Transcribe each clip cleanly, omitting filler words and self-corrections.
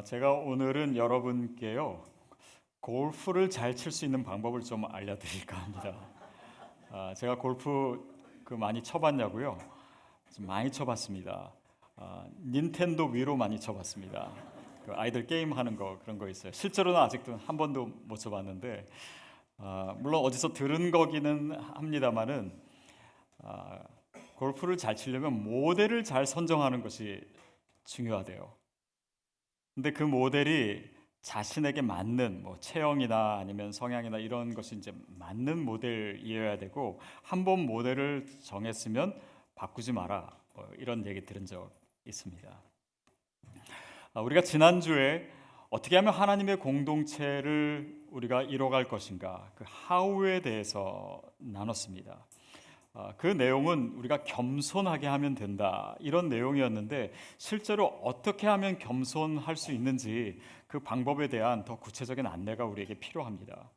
제가 오늘은 여러분께요 골프를 잘 칠 수 있는 방법을 좀 알려드릴까 합니다. 제가 골프 많이 쳐봤냐고요? 좀 많이 쳐봤습니다. 닌텐도 위로 많이 쳐봤습니다. 아이들 게임 하는 거 그런 거 있어요. 실제로는 아직도 한 번도 못 쳐봤는데 물론 어디서 들은 거기는 합니다만은 골프를 잘 치려면 모델을 잘 선정하는 것이 중요하대요. 근데 그 모델이 자신에게 맞는 체형이나 아니면 성향이나 이런 것이 이제 맞는 모델이어야 되고, 한 번 모델을 정했으면 바꾸지 마라, 이런 얘기 들은 적 있습니다. 우리가 지난주에 어떻게 하면 하나님의 공동체를 우리가 이뤄갈 것인가, 그 how에 대해서 나눴습니다. 그 내용은 우리가 겸손하게 하면 된다, 이런 내용이었는데, 실제로 어떻게 하면 겸손할 수 있는지 그 방법에 대한 더 구체적인 안내가 우리에게 필요합니다.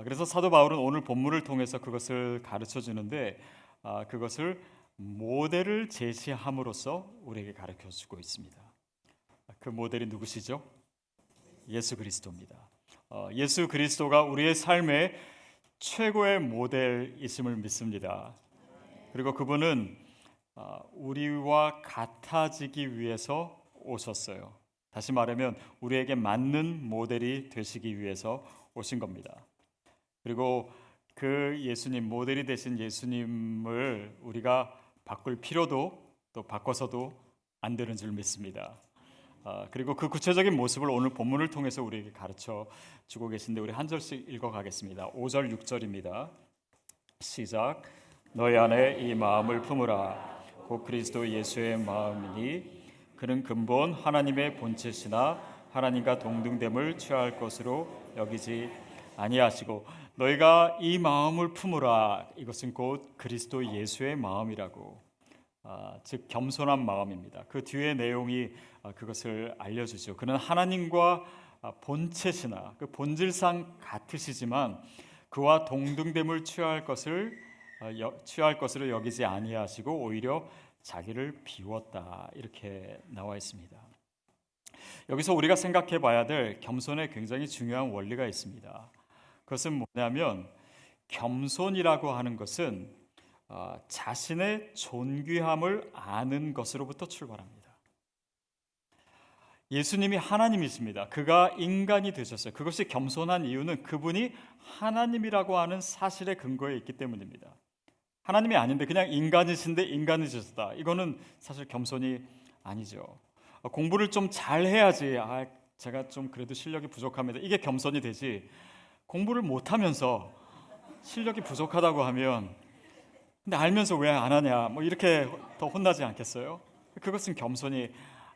그래서 사도 바울은 오늘 본문을 통해서 그것을 가르쳐 주는데, 그것을 모델을 제시함으로써 우리에게 가르쳐 주고 있습니다. 그 모델이 누구시죠? 예수 그리스도입니다. 예수 그리스도가 우리의 삶의 최고의 모델이심을 믿습니다. 그리고 그분은 우리와 같아지기 위해서 오셨어요. 다시 말하면 우리에게 맞는 모델이 되시기 위해서 오신 겁니다. 그리고 그 예수님, 모델이 되신 예수님을 우리가 바꿀 필요도 또 바꿔서도 안 되는 줄 믿습니다. 그리고 그 구체적인 모습을 오늘 본문을 통해서 우리에게 가르쳐 주고 계신데, 우리 한 절씩 읽어 가겠습니다. 5절 6절입니다. 시작. 너희 안에 이 마음을 품으라. 곧 그리스도 예수의 마음이니 그는 근본 하나님의 본체시나 하나님과 동등됨을 취할 것으로 여기지 아니하시고. 너희가 이 마음을 품으라, 이것은 곧 그리스도 예수의 마음이라고, 즉 겸손한 마음입니다. 그 뒤에 내용이 그것을 알려주죠. 그는 하나님과 본체시나 그 본질상 같으시지만 그와 동등됨을 취할 것으로 여기지 아니하시고 오히려 자기를 비웠다, 이렇게 나와 있습니다. 여기서 우리가 생각해 봐야 될 겸손에 굉장히 중요한 원리가 있습니다. 그것은 뭐냐면, 겸손이라고 하는 것은 자신의 존귀함을 아는 것으로부터 출발합니다. 예수님이 하나님이십니다. 그가 인간이 되셨어요. 그것이 겸손한 이유는 그분이 하나님이라고 하는 사실의 근거에 있기 때문입니다. 하나님이 아닌데 그냥 인간이신데 인간이셨다, 이거는 사실 겸손이 아니죠. 공부를 좀 잘해야지, 제가 좀 그래도 실력이 부족합니다, 이게 겸손이 되지, 공부를 못하면서 실력이 부족하다고 하면 근데 알면서 왜 안 하냐, 이렇게 더 혼나지 않겠어요? 그것은 겸손이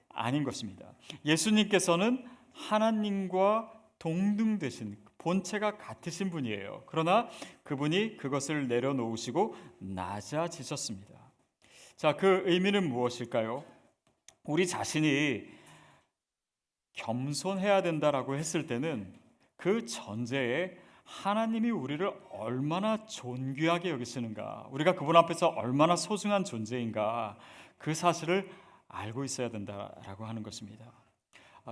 아닌 것입니다. 예수님께서는 하나님과 동등되신, 본체가 같으신 분이에요. 그러나 그분이 그것을 내려놓으시고 낮아지셨습니다. 자, 그 의미는 무엇일까요? 우리 자신이 겸손해야 된다라고 했을 때는 그 전제에 하나님이 우리를 얼마나 존귀하게 여기시는가, 우리가 그분 앞에서 얼마나 소중한 존재인가, 그 사실을 알고 있어야 된다라고 하는 것입니다.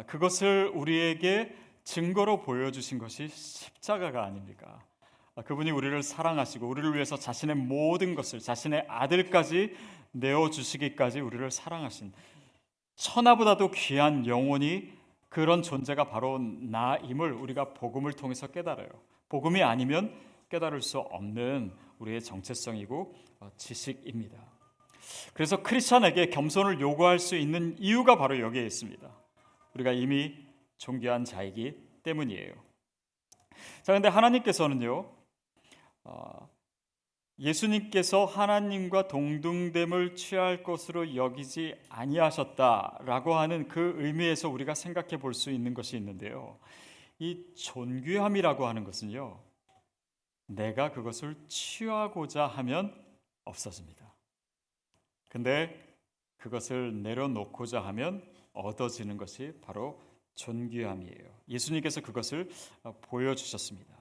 그것을 우리에게 증거로 보여주신 것이 십자가가 아닙니까? 그분이 우리를 사랑하시고 우리를 위해서 자신의 모든 것을, 자신의 아들까지 내어주시기까지 우리를 사랑하신, 천하보다도 귀한 영혼이, 그런 존재가 바로 나임을 우리가 복음을 통해서 깨달아요. 복음이 아니면 깨달을 수 없는 우리의 정체성이고 지식입니다. 그래서 크리스천에게 겸손을 요구할 수 있는 이유가 바로 여기에 있습니다. 우리가 이미 존귀한 자이기 때문이에요. 자, 근데 하나님께서는요, 예수님께서 하나님과 동등됨을 취할 것으로 여기지 아니하셨다라고 하는 그 의미에서 우리가 생각해 볼 수 있는 것이 있는데요, 이 존귀함이라고 하는 것은요, 내가 그것을 취하고자 하면 없어집니다. 근데 그것을 내려놓고자 하면 얻어지는 것이 바로 존귀함이에요. 예수님께서 그것을 보여주셨습니다.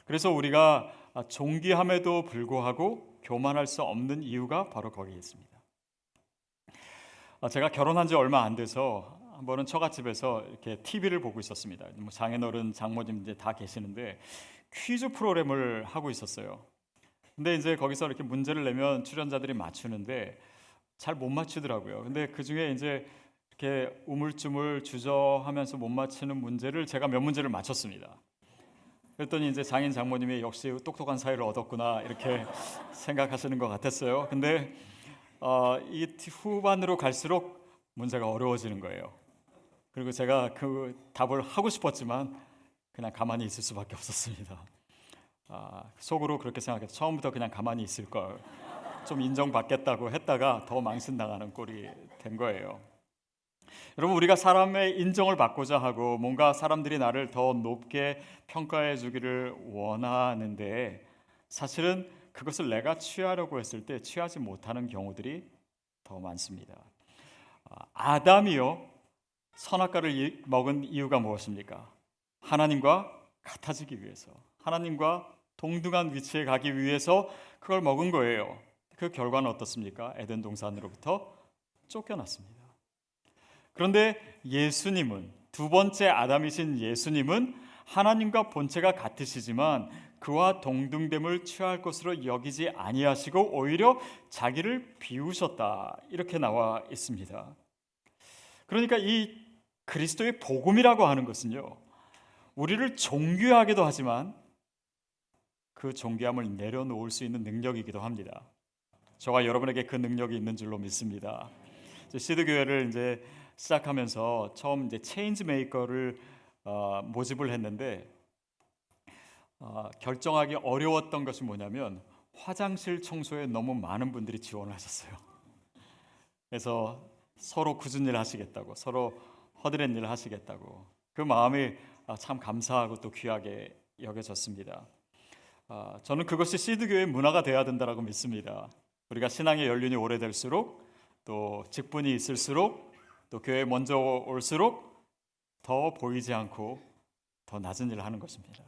그래서 우리가 존귀함에도 불구하고 교만할 수 없는 이유가 바로 거기에 있습니다. 제가 결혼한 지 얼마 안 돼서 한 번은 처갓집에서 이렇게 TV를 보고 있었습니다. 뭐 장인어른, 장모님 이제 다 계시는데 퀴즈 프로그램을 하고 있었어요. 근데 이제 거기서 이렇게 문제를 내면 출연자들이 맞추는데 잘 못 맞추더라고요. 근데 그 중에 이제 이렇게 우물쭈물 주저하면서 못 맞히는 문제를 제가 몇 문제를 맞췄습니다. 그랬더니 이제 장인 장모님이 역시 똑똑한 사이를 얻었구나 이렇게 생각하시는 것 같았어요. 근데 이 후반으로 갈수록 문제가 어려워지는 거예요. 그리고 제가 그 답을 하고 싶었지만 그냥 가만히 있을 수밖에 없었습니다. 속으로 그렇게 생각해서 처음부터 그냥 가만히 있을 걸, 좀 인정받겠다고 했다가 더 망신당하는 꼴이 된 거예요. 여러분, 우리가 사람의 인정을 받고자 하고 뭔가 사람들이 나를 더 높게 평가해 주기를 원하는데 사실은 그것을 내가 취하려고 했을 때 취하지 못하는 경우들이 더 많습니다. 아담이요, 선악과를 먹은 이유가 무엇입니까? 하나님과 같아지기 위해서, 하나님과 동등한 위치에 가기 위해서 그걸 먹은 거예요. 그 결과는 어떻습니까? 에덴 동산으로부터 쫓겨났습니다. 그런데 예수님은, 두 번째 아담이신 예수님은 하나님과 본체가 같으시지만 그와 동등됨을 취할 것으로 여기지 아니하시고 오히려 자기를 비우셨다, 이렇게 나와 있습니다. 그러니까 이 그리스도의 복음이라고 하는 것은요, 우리를 존귀하기도 하지만 그 존귀함을 내려놓을 수 있는 능력이기도 합니다. 저와 여러분에게 그 능력이 있는 줄로 믿습니다. 시드 교회를 이제 시작하면서 처음 이제 체인지 메이커를 모집을 했는데 결정하기 어려웠던 것이 뭐냐면 화장실 청소에 너무 많은 분들이 지원을 하셨어요. 그래서 서로 굳은 일 하시겠다고, 서로 허드렛 일 하시겠다고, 그 마음이 참 감사하고 또 귀하게 여겨졌습니다. 저는 그것이 시드 교회의 문화가 되어야 된다고 믿습니다. 우리가 신앙의 연륜이 오래될수록, 또 직분이 있을수록, 또 교회에 먼저 올수록 더 보이지 않고 더 낮은 일을 하는 것입니다.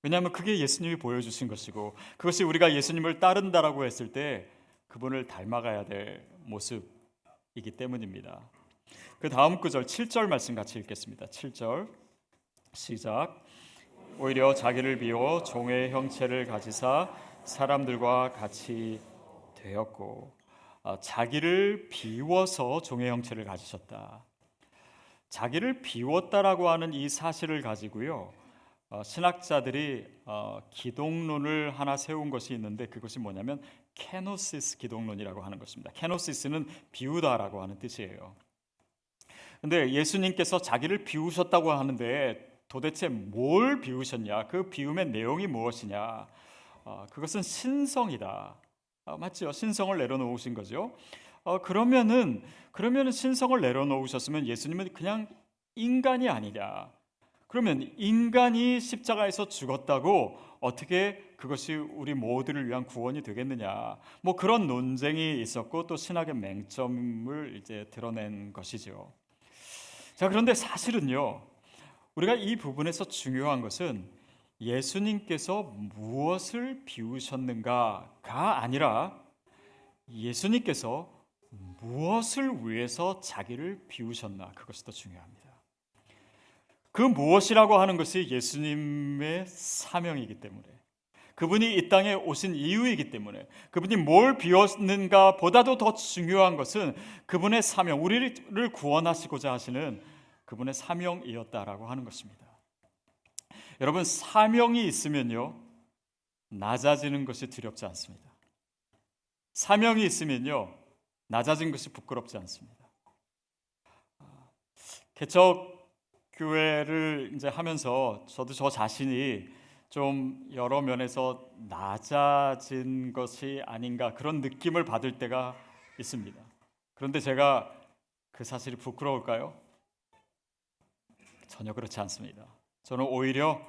왜냐하면 그게 예수님이 보여주신 것이고, 그것이 우리가 예수님을 따른다라고 했을 때 그분을 닮아가야 될 모습이기 때문입니다. 그 다음 구절 7절 말씀 같이 읽겠습니다. 7절 시작. 오히려 자기를 비워 종의 형체를 가지사 사람들과 같이 되었고, 자기를 비워서 종의 형체를 가지셨다. 자기를 비웠다라고 하는 이 사실을 가지고요, 신학자들이 기독론을 하나 세운 것이 있는데 그것이 뭐냐면 케노시스 기독론이라고 하는 것입니다. 케노시스는 비우다라고 하는 뜻이에요. 근데 예수님께서 자기를 비우셨다고 하는데 도대체 뭘 비우셨냐? 그 비움의 내용이 무엇이냐? 그것은 신성이다. 맞죠? 신성을 내려놓으신 거죠. 그러면은 신성을 내려놓으셨으면 예수님은 그냥 인간이 아니냐? 그러면 인간이 십자가에서 죽었다고 어떻게 그것이 우리 모두를 위한 구원이 되겠느냐? 뭐 그런 논쟁이 있었고 또 신학의 맹점을 이제 드러낸 것이죠. 자, 그런데 사실은요, 우리가 이 부분에서 중요한 것은 예수님께서 무엇을 비우셨는가가 아니라 예수님께서 무엇을 위해서 자기를 비우셨나, 그것이 더 중요합니다. 그 무엇이라고 하는 것이 예수님의 사명이기 때문에, 그분이 이 땅에 오신 이유이기 때문에, 그분이 뭘 비웠는가 보다도 더 중요한 것은 그분의 사명, 우리를 구원하시고자 하시는 그분의 사명이었다라고 하는 것입니다. 여러분, 사명이 있으면요, 낮아지는 것이 두렵지 않습니다. 사명이 있으면요, 낮아진 것이 부끄럽지 않습니다. 개척 교회를 이제 하면서 저도 저 자신이 좀 여러 면에서 낮아진 것이 아닌가, 그런 느낌을 받을 때가 있습니다. 그런데 제가 그 사실이 부끄러울까요? 전혀 그렇지 않습니다. 저는 오히려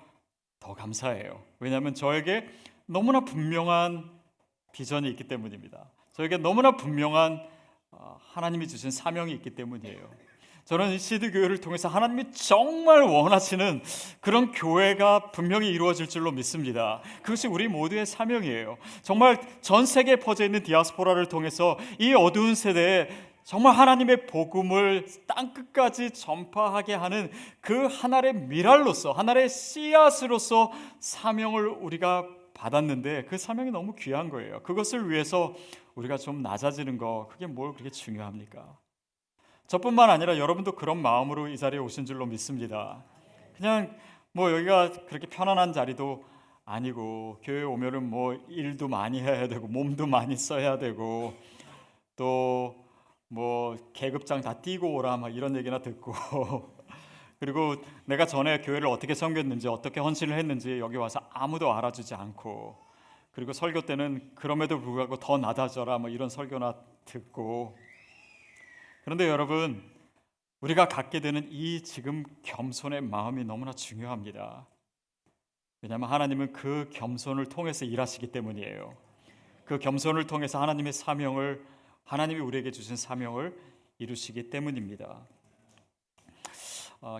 더 감사해요. 왜냐하면 저에게 너무나 분명한 비전이 있기 때문입니다. 저에게 너무나 분명한 하나님이 주신 사명이 있기 때문이에요. 저는 이 시드 교회를 통해서 하나님이 정말 원하시는 그런 교회가 분명히 이루어질 줄로 믿습니다. 그것이 우리 모두의 사명이에요. 정말 전 세계에 퍼져 있는 디아스포라를 통해서 이 어두운 세대에 정말 하나님의 복음을 땅끝까지 전파하게 하는 그 하나의 미랄로서, 하나의 씨앗으로서 사명을 우리가 받았는데 그 사명이 너무 귀한 거예요. 그것을 위해서 우리가 좀 낮아지는 거, 그게 뭘 그렇게 중요합니까? 저뿐만 아니라 여러분도 그런 마음으로 이 자리에 오신 줄로 믿습니다. 그냥 뭐 여기가 그렇게 편안한 자리도 아니고, 교회 오면은 뭐 일도 많이 해야 되고 몸도 많이 써야 되고, 또 뭐 계급장 다 띄고 오라 막 이런 얘기나 듣고 그리고 내가 전에 교회를 어떻게 섬겼는지, 어떻게 헌신을 했는지 여기 와서 아무도 알아주지 않고, 그리고 설교 때는 그럼에도 불구하고 더 낮아져라 뭐 이런 설교나 듣고. 그런데 여러분, 우리가 갖게 되는 이 지금 겸손의 마음이 너무나 중요합니다. 왜냐하면 하나님은 그 겸손을 통해서 일하시기 때문이에요. 그 겸손을 통해서 하나님의 사명을, 하나님이 우리에게 주신 사명을 이루시기 때문입니다.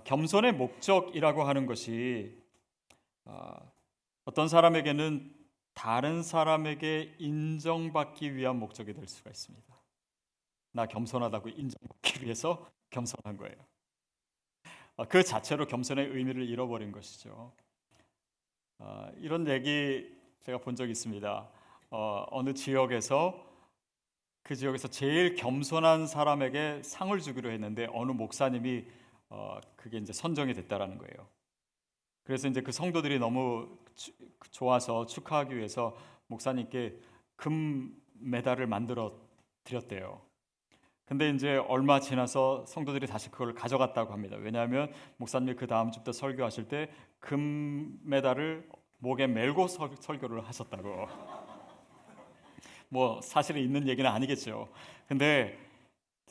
겸손의 목적이라고 하는 것이 어떤 사람에게는 다른 사람에게 인정받기 위한 목적이 될 수가 있습니다. 나 겸손하다고 인정받기 위해서 겸손한 거예요. 그 자체로 겸손의 의미를 잃어버린 것이죠. 이런 얘기 제가 본 적이 있습니다. 어느 지역에서, 그 지역에서 제일 겸손한 사람에게 상을 주기로 했는데 어느 목사님이 그게 이제 선정이 됐다라는 거예요. 그래서 이제 그 성도들이 너무 좋아서 축하하기 위해서 목사님께 금 메달을 만들어 드렸대요. 근데 이제 얼마 지나서 성도들이 다시 그걸 가져갔다고 합니다. 왜냐하면 목사님이 그 다음 주부터 설교하실 때 금 메달을 목에 메고 설교를 하셨다고. 뭐 사실은 있는 얘기는 아니겠죠. 근데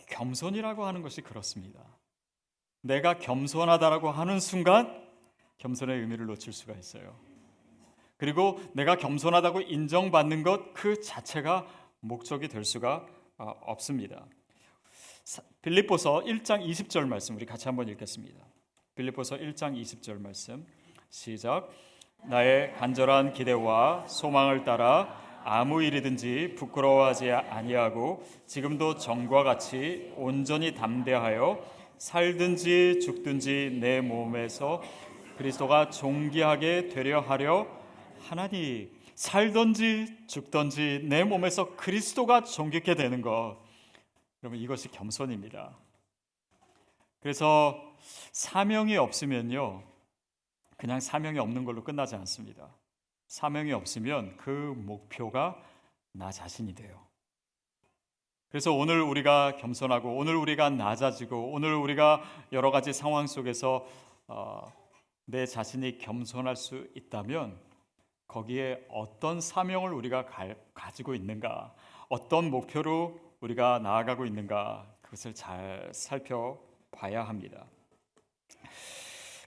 겸손이라고 하는 것이 그렇습니다. 내가 겸손하다라고 하는 순간 겸손의 의미를 놓칠 수가 있어요. 그리고 내가 겸손하다고 인정받는 것 그 자체가 목적이 될 수가 없습니다. 빌립보서 1장 20절 말씀 우리 같이 한번 읽겠습니다. 빌립보서 1장 20절 말씀 시작. 나의 간절한 기대와 소망을 따라 아무 일이든지 부끄러워하지 아니하고 지금도 전과 같이 온전히 담대하여 살든지 죽든지 내 몸에서 그리스도가 존귀하게 되려 하려 하나니. 살든지 죽든지 내 몸에서 그리스도가 존귀케 되는 것, 여러분 이것이 겸손입니다. 그래서 사명이 없으면요, 그냥 사명이 없는 걸로 끝나지 않습니다. 사명이 없으면 그 목표가 나 자신이 돼요. 그래서 오늘 우리가 겸손하고, 오늘 우리가 낮아지고, 오늘 우리가 여러 가지 상황 속에서 내 자신이 겸손할 수 있다면 거기에 어떤 사명을 우리가 가지고 있는가, 어떤 목표로 우리가 나아가고 있는가, 그것을 잘 살펴봐야 합니다.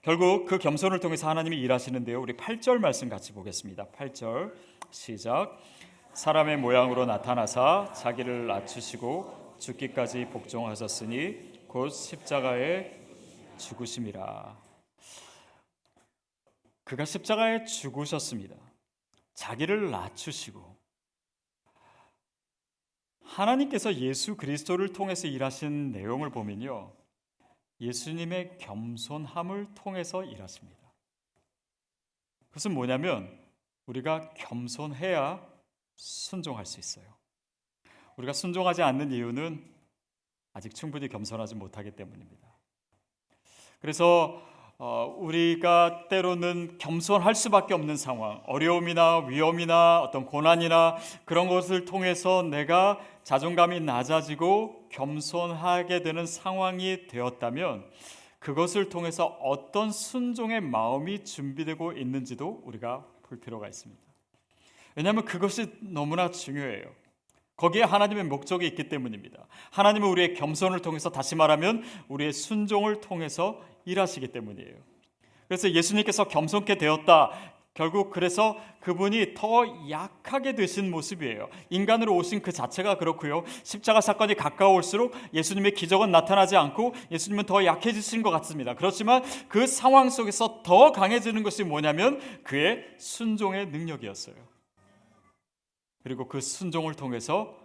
결국 그 겸손을 통해서 하나님이 일하시는데요. 우리 8절 말씀 같이 보겠습니다. 8절 시작. 사람의 모양으로 나타나사 자기를 낮추시고 죽기까지 복종하셨으니 곧 십자가에 죽으심이라. 그가 십자가에 죽으셨습니다. 자기를 낮추시고, 하나님께서 예수 그리스도를 통해서 일하신 내용을 보면요, 예수님의 겸손함을 통해서 일하십니다. 그것은 뭐냐면 우리가 겸손해야 순종할 수 있어요. 우리가 순종하지 않는 이유는 아직 충분히 겸손하지 못하기 때문입니다. 그래서 우리가 때로는 겸손할 수밖에 없는 상황, 어려움이나 위험이나 어떤 고난이나 그런 것을 통해서 내가 자존감이 낮아지고 겸손하게 되는 상황이 되었다면 그것을 통해서 어떤 순종의 마음이 준비되고 있는지도 우리가 볼 필요가 있습니다. 왜냐하면 그것이 너무나 중요해요. 거기에 하나님의 목적이 있기 때문입니다. 하나님은 우리의 겸손을 통해서, 다시 말하면 우리의 순종을 통해서 일하시기 때문이에요. 그래서 예수님께서 겸손케 되었다, 결국 그래서 그분이 더 약하게 되신 모습이에요. 인간으로 오신 그 자체가 그렇고요, 십자가 사건이 가까울수록 예수님의 기적은 나타나지 않고 예수님은 더 약해지신 것 같습니다. 그렇지만 그 상황 속에서 더 강해지는 것이 뭐냐면 그의 순종의 능력이었어요. 그리고 그 순종을 통해서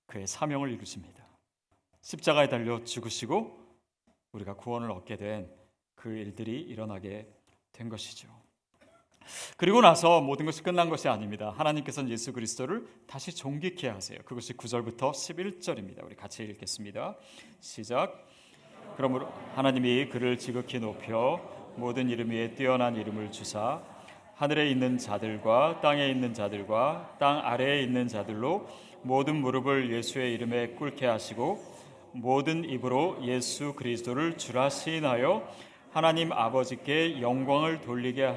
그의 사명을 이루십니다. 십자가에 달려 죽으시고 우리가 구원을 얻게 된 그 일들이 일어나게 된 것이죠. 그리고 나서 모든 것이 끝난 것이 아닙니다. 하나님께서는 예수 그리스도를 다시 존귀케 하세요. 그것이 9절부터 11절입니다. 우리 같이 읽겠습니다. 시작. 그러므로 하나님이 그를 지극히 높여 모든 이름 위에 뛰어난 이름을 주사 하늘에 있는 자들과 땅에 있는 자들과 땅 아래에 있는 자들로 모든 무릎을 예수의 이름에 꿇게 하시고 모든 입으로 예수 그리스도를 주라 시인하여 하나님 아버지께 영광을 돌리게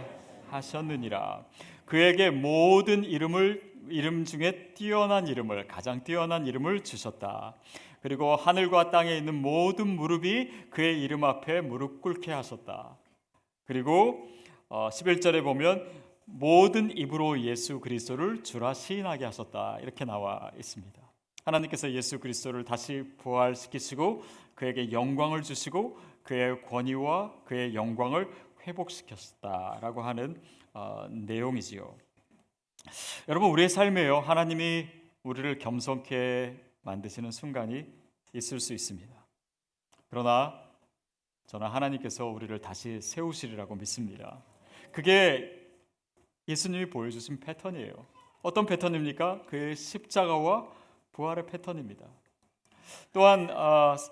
하셨느니라. 그에게 모든 이름 중에 뛰어난 이름을, 가장 뛰어난 이름을 주셨다. 그리고 하늘과 땅에 있는 모든 무릎이 그의 이름 앞에 무릎 꿇게 하셨다. 그리고 11절에 보면 모든 입으로 예수 그리스도를 주라 시인하게 하셨다. 이렇게 나와 있습니다. 하나님께서 예수 그리스도를 다시 부활시키시고 그에게 영광을 주시고 그의 권위와 그의 영광을 회복시켰다라고 하는 내용이지요. 여러분, 우리의 삶에요, 하나님이 우리를 겸손케 만드시는 순간이 있을 수 있습니다. 그러나 저는 하나님께서 우리를 다시 세우시리라고 믿습니다. 그게 예수님이 보여주신 패턴이에요. 어떤 패턴입니까? 그의 십자가와 부활의 패턴입니다. 또한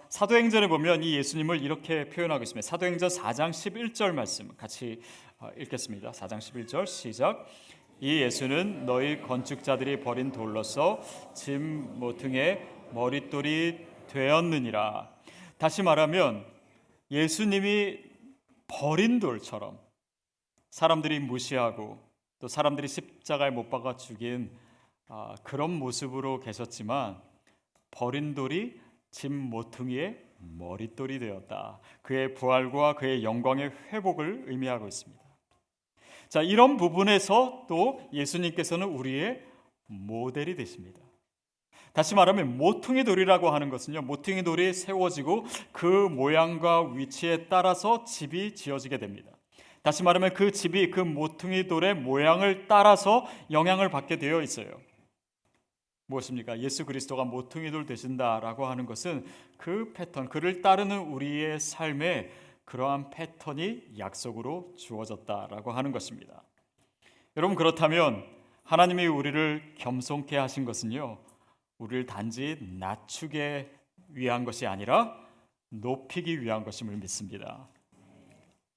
사도행전에 보면 이 예수님을 이렇게 표현하고 있습니다. 사도행전 4장 11절 말씀 같이 읽겠습니다. 4장 11절 시작. 이 예수는 너희 건축자들이 버린 돌로서 짐 모퉁이의 머릿돌이 되었느니라. 다시 말하면 예수님이 버린 돌처럼 사람들이 무시하고 또 사람들이 십자가에 못 박아 죽인 그런 모습으로 계셨지만 버린 돌이 짐 모퉁이의 머릿돌이 되었다. 그의 부활과 그의 영광의 회복을 의미하고 있습니다. 자, 이런 부분에서 또 예수님께서는 우리의 모델이 되십니다. 다시 말하면 모퉁이 돌이라고 하는 것은요, 모퉁이 돌이 세워지고 그 모양과 위치에 따라서 집이 지어지게 됩니다. 다시 말하면 그 집이 그 모퉁이 돌의 모양을 따라서 영향을 받게 되어 있어요. 무엇입니까? 예수 그리스도가 모퉁이 돌 되신다라고 하는 것은 그 패턴, 그를 따르는 우리의 삶에 그러한 패턴이 약속으로 주어졌다라고 하는 것입니다. 여러분, 그렇다면 하나님이 우리를 겸손케 하신 것은요, 우리를 단지 낮추기 위한 것이 아니라 높이기 위한 것임을 믿습니다.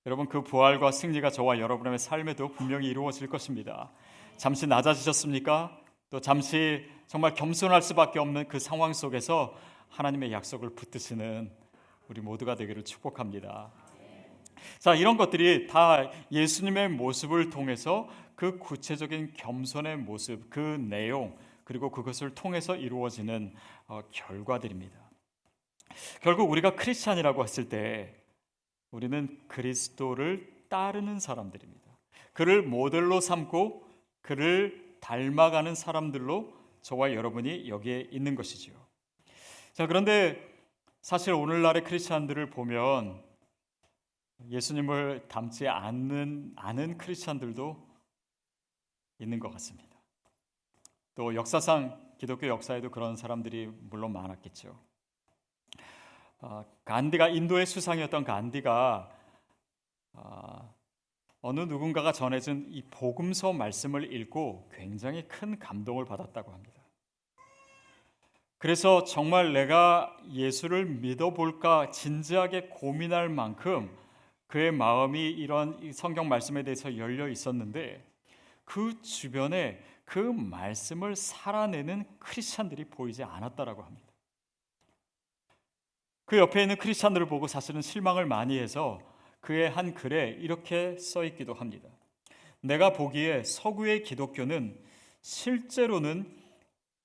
여러분, 그 부활과 승리가 저와 여러분의 삶에도 분명히 이루어질 것입니다. 잠시 낮아지셨습니까? 또 잠시 정말 겸손할 수밖에 없는 그 상황 속에서 하나님의 약속을 붙드시는 우리 모두가 되기를 축복합니다. 자, 이런 것들이 다 예수님의 모습을 통해서 그 구체적인 겸손의 모습, 그 내용, 그리고 그것을 통해서 이루어지는 결과들입니다. 결국 우리가 크리스찬이라고 했을 때 우리는 그리스도를 따르는 사람들입니다. 그를 모델로 삼고 그를 닮아가는 사람들로 저와 여러분이 여기에 있는 것이지요. 자, 그런데 사실 오늘날의 크리스찬들을 보면 예수님을 닮지 않은 크리스찬들도 있는 것 같습니다. 또 역사상 기독교 역사에도 그런 사람들이 물론 많았겠죠. 간디가, 인도의 수상이었던 간디가 어느 누군가가 전해준 이 복음서 말씀을 읽고 굉장히 큰 감동을 받았다고 합니다. 그래서 정말 내가 예수를 믿어볼까 진지하게 고민할 만큼 그의 마음이 이런 성경 말씀에 대해서 열려 있었는데 그 주변에 그 말씀을 살아내는 크리스찬들이 보이지 않았다라고 합니다. 그 옆에 있는 크리스찬들을 보고 사실은 실망을 많이 해서 그의 한 글에 이렇게 써 있기도 합니다. 내가 보기에 서구의 기독교는 실제로는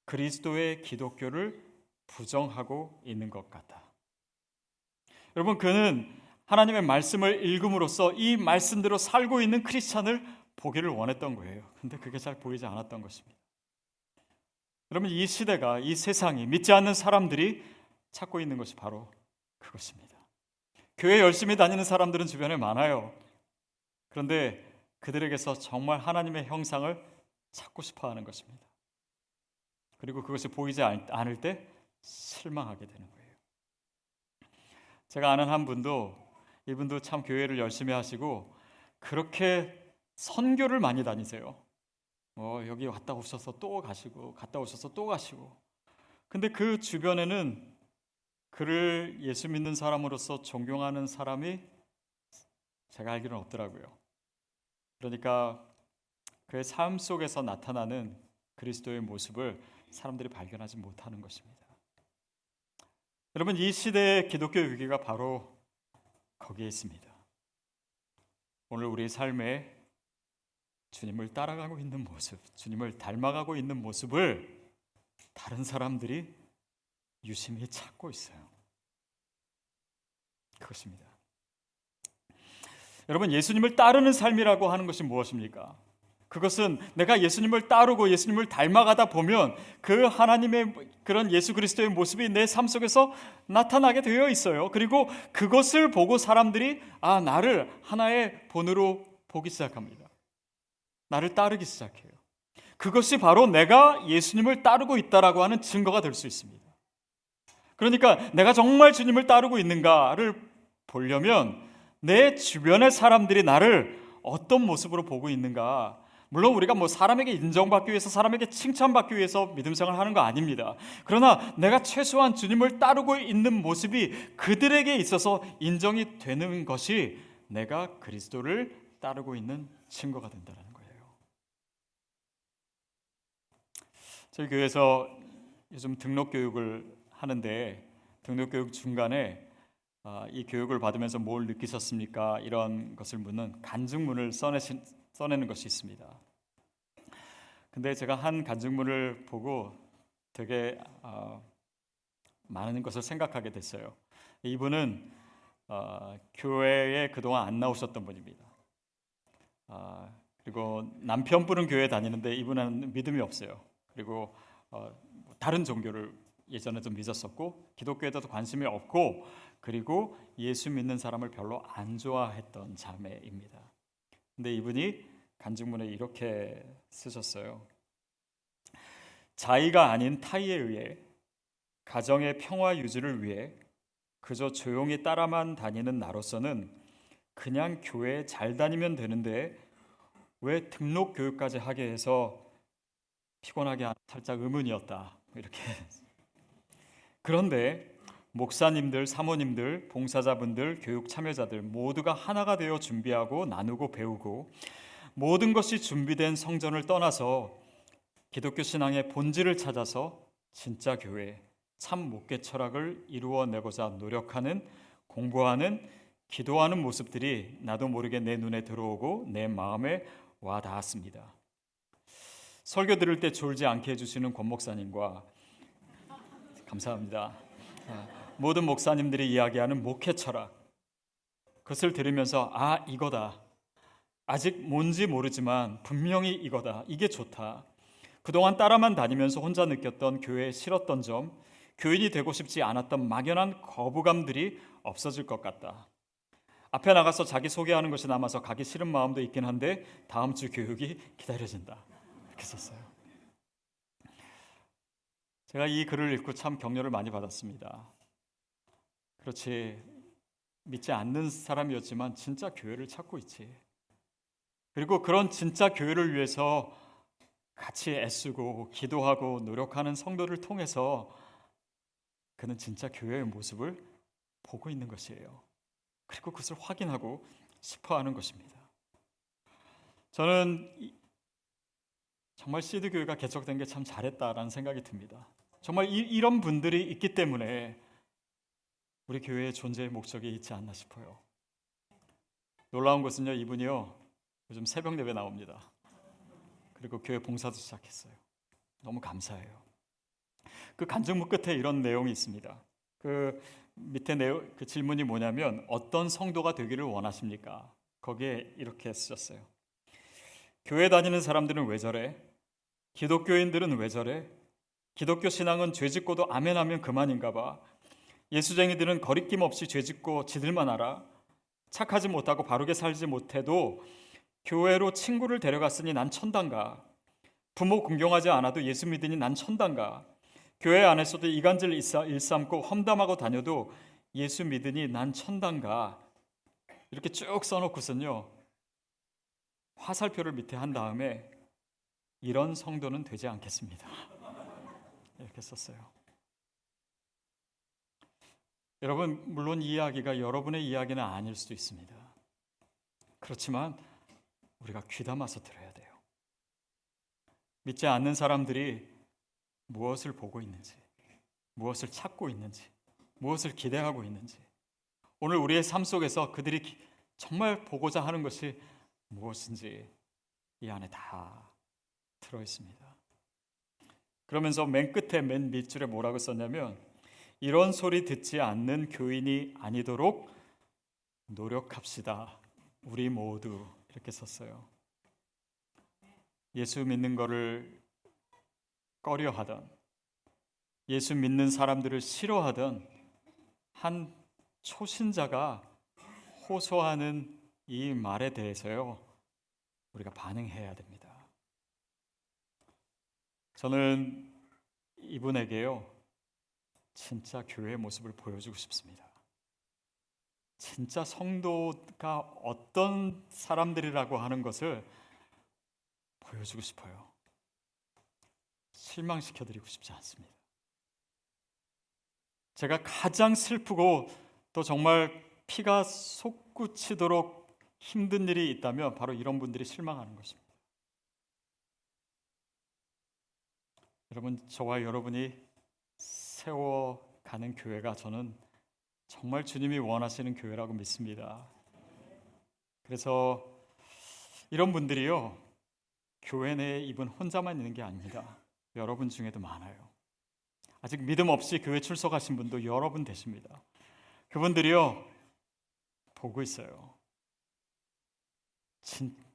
그리스도의 기독교를 부정하고 있는 것 같다. 여러분, 그는 하나님의 말씀을 읽음으로써 이 말씀대로 살고 있는 크리스찬을 보기를 원했던 거예요. 근데 그게 잘 보이지 않았던 것입니다. 여러분, 이 시대가, 이 세상이, 믿지 않는 사람들이 찾고 있는 것이 바로 그것입니다. 교회 열심히 다니는 사람들은 주변에 많아요. 그런데 그들에게서 정말 하나님의 형상을 찾고 싶어 하는 것입니다. 그리고 그것이 보이지 않을 때 실망하게 되는 거예요. 제가 아는 한 분도, 이분도 참 교회를 열심히 하시고 그렇게 선교를 많이 다니세요. 여기 왔다 오셔서 또 가시고 갔다 오셔서 또 가시고. 근데 그 주변에는 그를 예수 믿는 사람으로서 존경하는 사람이 제가 알기로는 없더라고요. 그러니까 그의 삶 속에서 나타나는 그리스도의 모습을 사람들이 발견하지 못하는 것입니다. 여러분, 이 시대의 기독교 위기가 바로 거기에 있습니다. 오늘 우리 삶에 주님을 따라가고 있는 모습, 주님을 닮아가고 있는 모습을 다른 사람들이 유심히 찾고 있어요. 그것입니다. 여러분, 예수님을 따르는 삶이라고 하는 것이 무엇입니까? 그것은 내가 예수님을 따르고 예수님을 닮아가다 보면 그 하나님의 그런 예수 그리스도의 모습이 내 삶 속에서 나타나게 되어 있어요. 그리고 그것을 보고 사람들이 나를 하나의 본으로 보기 시작합니다. 나를 따르기 시작해요. 그것이 바로 내가 예수님을 따르고 있다라고 하는 증거가 될 수 있습니다. 그러니까 내가 정말 주님을 따르고 있는가를 보려면 내 주변의 사람들이 나를 어떤 모습으로 보고 있는가. 물론 우리가 사람에게 인정받기 위해서, 사람에게 칭찬받기 위해서 믿음 생활을 하는 거 아닙니다. 그러나 내가 최소한 주님을 따르고 있는 모습이 그들에게 있어서 인정이 되는 것이 내가 그리스도를 따르고 있는 증거가 된다는 거예요. 저희 교회에서 요즘 등록 교육을 하는데 등록 교육 중간에 이 교육을 받으면서 뭘 느끼셨습니까? 이런 것을 묻는 간증문을 써내는 것이 있습니다. 근데 제가 한 간증문을 보고 되게 많은 것을 생각하게 됐어요. 이분은 교회에 그동안 안 나오셨던 분입니다. 그리고 남편분은 교회 다니는데 이분은 믿음이 없어요. 그리고 다른 종교를 예전에 좀 믿었었고 기독교에도 관심이 없고, 그리고 예수 믿는 사람을 별로 안 좋아했던 자매입니다. 근데 이분이 간증문에 이렇게 쓰셨어요. 자의가 아닌 타의에 의해 가정의 평화 유지를 위해 그저 조용히 따라만 다니는 나로서는 그냥 교회에 잘 다니면 되는데 왜 등록 교육까지 하게 해서 피곤하게 하나 살짝 의문이었다. 이렇게. 그런데 목사님들, 사모님들, 봉사자분들, 교육 참여자들 모두가 하나가 되어 준비하고 나누고 배우고 모든 것이 준비된 성전을 떠나서 기독교 신앙의 본질을 찾아서 진짜 교회, 참 목회 철학을 이루어내고자 노력하는, 공부하는, 기도하는 모습들이 나도 모르게 내 눈에 들어오고 내 마음에 와 닿았습니다. 설교 들을 때 졸지 않게 해주시는 권 목사님과 감사합니다. 모든 목사님들이 이야기하는 목회 철학, 그것을 들으면서 이거다. 아직 뭔지 모르지만 분명히 이거다. 이게 좋다. 그동안 따라만 다니면서 혼자 느꼈던 교회에 싫었던 점, 교인이 되고 싶지 않았던 막연한 거부감들이 없어질 것 같다. 앞에 나가서 자기 소개하는 것이 남아서 가기 싫은 마음도 있긴 한데 다음 주 교육이 기다려진다. 이렇게 썼어요. 제가 이 글을 읽고 참 격려를 많이 받았습니다. 그렇지, 믿지 않는 사람이었지만 진짜 교회를 찾고 있지. 그리고 그런 진짜 교회를 위해서 같이 애쓰고 기도하고 노력하는 성도를 통해서 그는 진짜 교회의 모습을 보고 있는 것이에요. 그리고 그것을 확인하고 싶어하는 것입니다. 저는 정말 시드 교회가 개척된 게 참 잘했다라는 생각이 듭니다. 정말 이런 분들이 있기 때문에 우리 교회의 존재의 목적이 있지 않나 싶어요. 놀라운 것은요, 이분이요 요즘 새벽 예배 나옵니다. 그리고 교회 봉사도 시작했어요. 너무 감사해요. 그 간증문 끝에 이런 내용이 있습니다. 그 밑에 그 질문이 뭐냐면 어떤 성도가 되기를 원하십니까? 거기에 이렇게 쓰셨어요. 교회 다니는 사람들은 왜 저래? 기독교인들은 왜 저래? 기독교 신앙은 죄짓고도 아멘하면 그만인가 봐. 예수쟁이들은 거리낌 없이 죄짓고 지들만 알아. 착하지 못하고 바르게 살지 못해도 교회로 친구를 데려갔으니 난 천당가. 부모 공경하지 않아도 예수 믿으니 난 천당가. 교회 안에서도 이간질 일삼고 험담하고 다녀도 예수 믿으니 난 천당 가. 이렇게 쭉 써놓고선요, 화살표를 밑에 한 다음에 이런 성도는 되지 않겠습니다. 이렇게 썼어요. 여러분, 물론 이 이야기가 여러분의 이야기는 아닐 수도 있습니다. 그렇지만 우리가 귀담아서 들어야 돼요. 믿지 않는 사람들이 무엇을 보고 있는지, 무엇을 찾고 있는지, 무엇을 기대하고 있는지, 오늘 우리의 삶 속에서 그들이 정말 보고자 하는 것이 무엇인지 이 안에 다 들어있습니다. 그러면서 맨 끝에 맨 밑줄에 뭐라고 썼냐면, 이런 소리 듣지 않는 교인이 아니도록 노력합시다. 우리 모두, 이렇게 썼어요. 예수 믿는 거를 꺼려하던, 예수 믿는 사람들을 싫어하던 한 초신자가 호소하는 이 말에 대해서요, 우리가 반응해야 됩니다. 저는 이분에게요, 진짜 교회의 모습을 보여주고 싶습니다. 진짜 성도가 어떤 사람들이라고 하는 것을 보여주고 싶어요. 실망시켜드리고 싶지 않습니다. 제가 가장 슬프고 또 정말 피가 솟구치도록 힘든 일이 있다면 바로 이런 분들이 실망하는 것입니다. 여러분, 저와 여러분이 세워가는 교회가 저는 정말 주님이 원하시는 교회라고 믿습니다. 그래서 이런 분들이요, 교회 내에 이분 혼자만 있는 게 아닙니다. 여러분 중에도 많아요. 아직 믿음 없이 교회 출석하신 분도 여러분 되십니다. 그분들이요, 보고 있어요.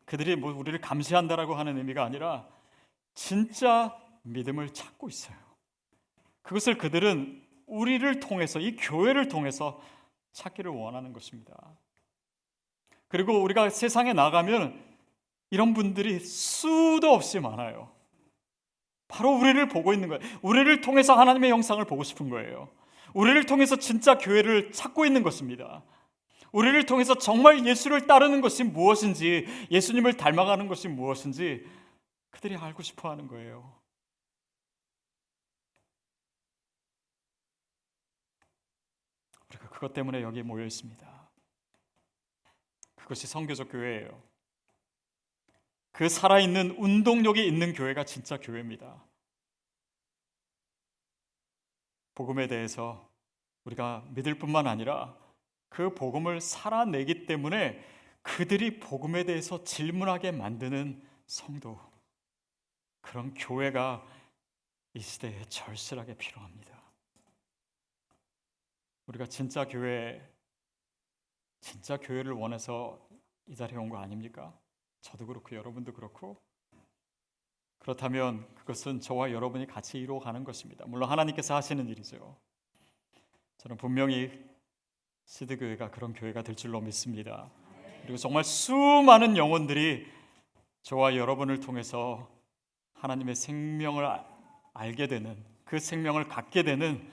그들이 뭐 우리를 감시한다라고 하는 의미가 아니라 진짜 믿음을 찾고 있어요. 그것을 그들은 우리를 통해서, 이 교회를 통해서 찾기를 원하는 것입니다. 그리고 우리가 세상에 나가면 이런 분들이 수도 없이 많아요. 바로 우리를 보고 있는 거예요. 우리를 통해서 하나님의 형상을 보고 싶은 거예요. 우리를 통해서 진짜 교회를 찾고 있는 것입니다. 우리를 통해서 정말 예수를 따르는 것이 무엇인지, 예수님을 닮아가는 것이 무엇인지 그들이 알고 싶어 하는 거예요. 우리가 그것 때문에 여기에 모여 있습니다. 그것이 선교적 교회예요. 그 살아있는 운동력이 있는 교회가 진짜 교회입니다. 복음에 대해서 우리가 믿을 뿐만 아니라 그 복음을 살아내기 때문에 그들이 복음에 대해서 질문하게 만드는 성도, 그런 교회가 이 시대에 절실하게 필요합니다. 우리가 진짜 교회를 원해서 이 자리에 온 거 아닙니까? 저도 그렇고 여러분도 그렇고. 그렇다면 그것은 저와 여러분이 같이 이루어가는 것입니다. 물론 하나님께서 하시는 일이죠. 저는 분명히 시드교회가 그런 교회가 될 줄로 믿습니다. 그리고 정말 수많은 영혼들이 저와 여러분을 통해서 하나님의 생명을 알게 되는, 그 생명을 갖게 되는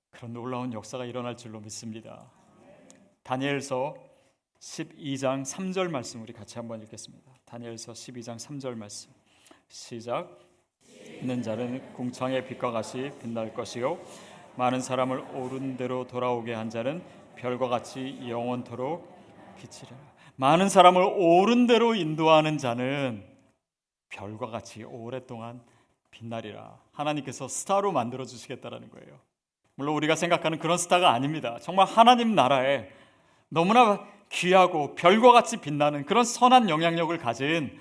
그런 놀라운 역사가 일어날 줄로 믿습니다. 다니엘서 12장 3절 말씀 우리 같이 한번 읽겠습니다. 다니엘서 12장 3절 말씀 시작. 있는 자는 궁창의 빛과 같이 빛날 것이요 많은 사람을 옳은 대로 돌아오게 한 자는 별과 같이 영원토록 빛이라. 많은 사람을 옳은 대로 인도하는 자는 별과 같이 오랫동안 빛나리라. 하나님께서 스타로 만들어 주시겠다라는 거예요. 물론 우리가 생각하는 그런 스타가 아닙니다. 정말 하나님 나라에 너무나 귀하고 별과 같이 빛나는 그런 선한 영향력을 가진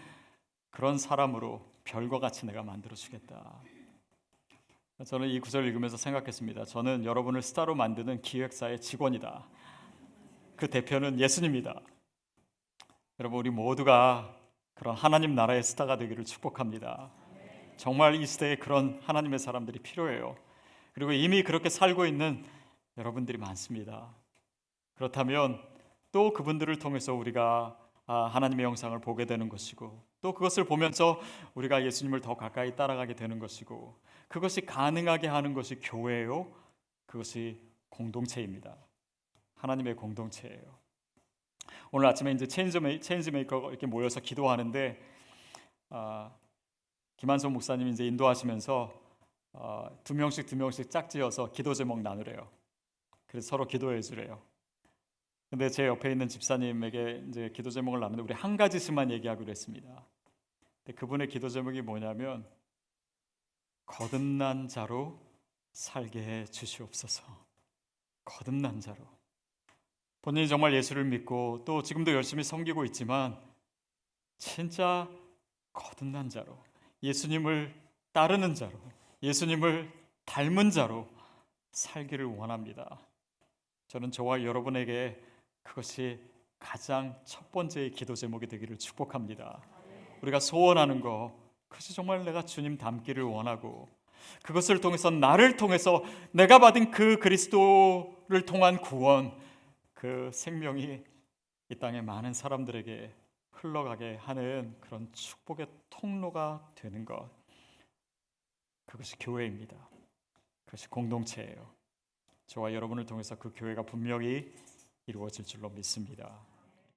그런 사람으로 별과 같이 내가 만들어주겠다. 저는 이 구절을 읽으면서 생각했습니다. 저는 여러분을 스타로 만드는 기획사의 직원이다. 그 대표는 예수님이다. 여러분, 우리 모두가 그런 하나님 나라의 스타가 되기를 축복합니다. 정말 이 시대에 그런 하나님의 사람들이 필요해요. 그리고 이미 그렇게 살고 있는 여러분들이 많습니다. 그렇다면 또 그분들을 통해서 우리가 하나님의 영상을 보게 되는 것이고, 또 그것을 보면서 우리가 예수님을 더 가까이 따라가게 되는 것이고, 그것이 가능하게 하는 것이 교회요, 그것이 공동체입니다. 하나님의 공동체예요. 오늘 아침에 이제 체인지메이커 이렇게 모여서 기도하는데 김한성 목사님이 이제 인도하시면서 두 명씩 짝지어서 기도 제목 나누래요. 그래서 서로 기도해 주래요. 근데 제 옆에 있는 집사님에게 이제 기도 제목을 나누는데 우리 한 가지씩만 얘기하기로 했습니다. 근데 그분의 기도 제목이 뭐냐면 거듭난 자로 살게 해 주시옵소서. 거듭난 자로. 본인이 정말 예수를 믿고 또 지금도 열심히 섬기고 있지만 진짜 거듭난 자로, 예수님을 따르는 자로, 예수님을 닮은 자로 살기를 원합니다. 저는 저와 여러분에게 그것이 가장 첫 번째의 기도 제목이 되기를 축복합니다. 우리가 소원하는 거, 그것이 정말 내가 주님 닮기를 원하고 그것을 통해서 나를 통해서 내가 받은 그 그리스도를 통한 구원, 그 생명이 이 땅의 많은 사람들에게 흘러가게 하는 그런 축복의 통로가 되는 것, 그것이 교회입니다. 그것이 공동체예요. 저와 여러분을 통해서 그 교회가 분명히 이루어질 줄로 믿습니다.